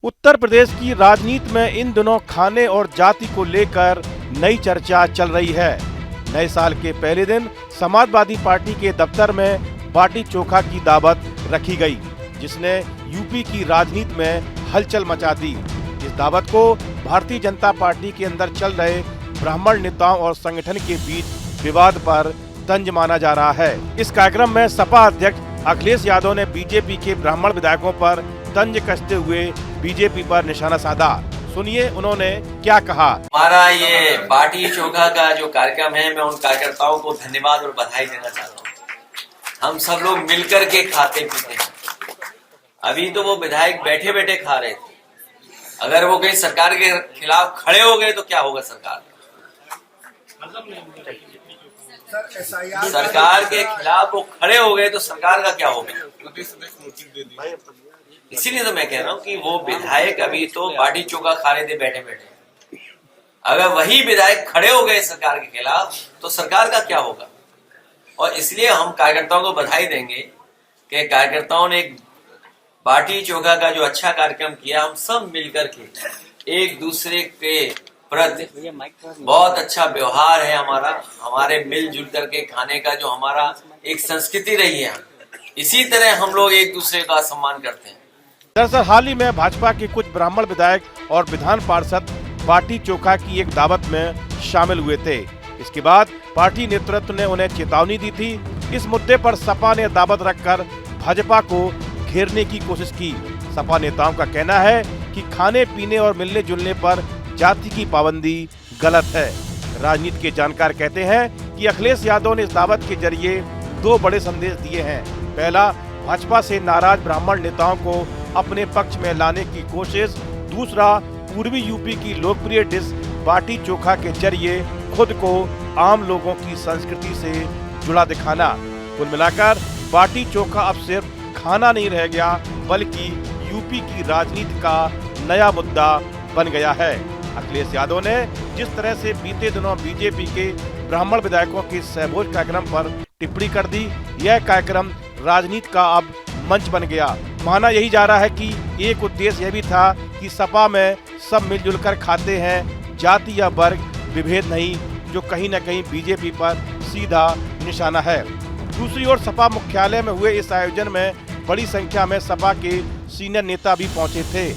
उत्तर प्रदेश की राजनीति में इन दिनों खाने और जाति को लेकर नई चर्चा चल रही है। नए साल के पहले दिन समाजवादी पार्टी के दफ्तर में बाटी चोखा की दावत रखी गई, जिसने यूपी की राजनीति में हलचल मचा दी। इस दावत को भारतीय जनता पार्टी के अंदर चल रहे ब्राह्मण नेताओं और संगठन के बीच विवाद पर तंज माना जा रहा है। इस कार्यक्रम में सपा अध्यक्ष अखिलेश यादव ने बीजेपी के ब्राह्मण विधायकों पर तंज कसते हुए बीजेपी पर निशाना साधा। सुनिए उन्होंने क्या कहा। हमारा ये बाटी चोखा का जो कार्यक्रम है, मैं उन कार्यकर्ताओं को धन्यवाद और बधाई देना चाहता हूँ। हम सब लोग मिलकर के खाते पीते हैं। अभी तो वो विधायक बैठे बैठे खा रहे थे। अगर वो कहीं सरकार के खिलाफ खड़े हो गए तो क्या होगा? सरकार के खिलाफ वो खड़े हो गए तो सरकार का क्या होगा? इसीलिए तो मैं कह रहा हूँ कि वो विधायक अभी तो बाटी चोखा खा रहे थे बैठे बैठे। अगर वही विधायक खड़े हो गए सरकार के खिलाफ तो सरकार का क्या होगा? और इसलिए हम कार्यकर्ताओं को बधाई देंगे कि कार्यकर्ताओं ने एक बाटी चोखा का जो अच्छा कार्यक्रम किया। हम सब मिलकर के एक दूसरे के प्रति बहुत अच्छा व्यवहार है हमारे मिलजुल करके खाने का जो हमारा एक संस्कृति रही है, इसी तरह हम लोग एक दूसरे का सम्मान करते हैं। दरअसल हाल ही में भाजपा के कुछ ब्राह्मण विधायक और विधान पार्षद बाटी चोखा की एक दावत में शामिल हुए थे। इसके बाद पार्टी नेतृत्व ने उन्हें चेतावनी दी थी। इस मुद्दे पर सपा ने दावत रखकर भाजपा को घेरने की कोशिश की। सपा नेताओं का कहना है कि खाने पीने और मिलने जुलने पर जाति की पाबंदी गलत है। राजनीति के जानकार कहते हैं कि अखिलेश यादव ने इस दावत के जरिए दो बड़े संदेश दिए हैं। पहला, भाजपा से नाराज ब्राह्मण नेताओं को अपने पक्ष में लाने की कोशिश। दूसरा, पूर्वी यूपी की लोकप्रिय डिश बाटी चोखा के जरिए खुद को आम लोगों की संस्कृति से जुड़ा दिखाना। कुल मिलाकर बाटी चोखा अब सिर्फ खाना नहीं रह गया, बल्कि यूपी की राजनीति का नया मुद्दा बन गया है। अखिलेश यादव ने जिस तरह से बीते दिनों बीजेपी के ब्राह्मण विधायकों के सहभोज कार्यक्रम पर टिप्पणी कर दी, यह कार्यक्रम राजनीति का अब मंच बन गया। माना यही जा रहा है कि एक उद्देश्य यह भी था कि सपा में सब मिलजुल कर खाते हैं, जाति या वर्ग विभेद नहीं, जो कहीं न कहीं बीजेपी पर सीधा निशाना है। दूसरी ओर सपा मुख्यालय में हुए इस आयोजन में बड़ी संख्या में सपा के सीनियर नेता भी पहुंचे थे,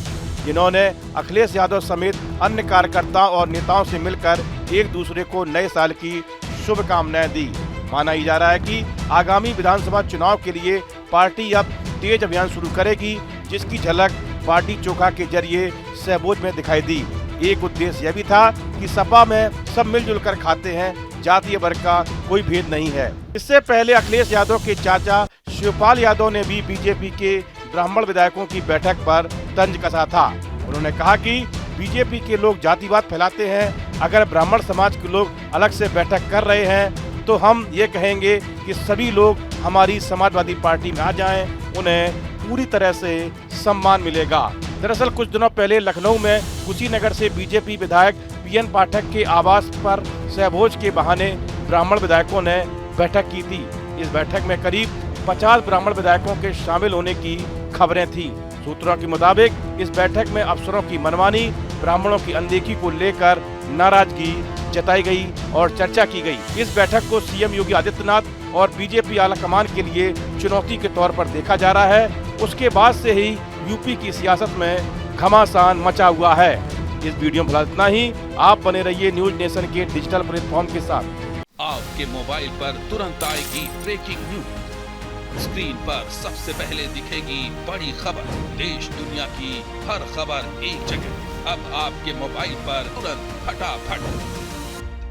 जिन्होंने अखिलेश यादव समेत अन्य कार्यकर्ताओं और नेताओं से मिलकर एक दूसरे को नए साल की शुभकामनाएं दी। माना ही जा रहा है कि आगामी विधानसभा चुनाव के लिए पार्टी अब तेज अभियान शुरू करेगी, जिसकी झलक बाटी चोखा के जरिए सहभोज में दिखाई दी। एक उद्देश्य यह भी था कि सपा में सब मिलजुल कर खाते हैं, जातीय वर्ग का कोई भेद नहीं है। इससे पहले अखिलेश यादव के चाचा शिवपाल यादव ने भी बीजेपी के ब्राह्मण विधायकों की बैठक पर तंज कसा था। उन्होंने कहा कि बीजेपी के लोग जातिवाद फैलाते हैं। अगर ब्राह्मण समाज के लोग अलग से बैठक कर रहे हैं तो हम ये कहेंगे कि सभी लोग हमारी समाजवादी पार्टी में आ जाएं, उन्हें पूरी तरह से सम्मान मिलेगा। दरअसल कुछ दिनों पहले लखनऊ में कुशीनगर से बीजेपी विधायक पीएन पाठक के आवास पर सहभोज के बहाने ब्राह्मण विधायकों ने बैठक की थी। इस बैठक में करीब 50 ब्राह्मण विधायकों के शामिल होने की खबरें थी। सूत्रों के मुताबिक इस बैठक में अफसरों की मनमानी, ब्राह्मणों की अनदेखी को लेकर नाराजगी जताई गई और चर्चा की गई। इस बैठक को सीएम योगी आदित्यनाथ और बीजेपी आलाकमान के लिए चुनौती के तौर पर देखा जा रहा है। उसके बाद से ही यूपी की सियासत में घमासान मचा हुआ है। इस वीडियो में इतना ही। आप बने रहिए न्यूज नेशन के डिजिटल प्लेटफॉर्म के साथ। आपके मोबाइल पर तुरंत आएगी ब्रेकिंग न्यूज। स्क्रीन पर सबसे पहले दिखेगी बड़ी खबर। देश दुनिया की हर खबर एक जगह। अब आपके मोबाइल पर तुरंत फटाफट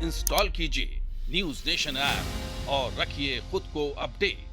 इंस्टॉल कीजिए न्यूज नेशन ऐप और रखिए खुद को अपडेट।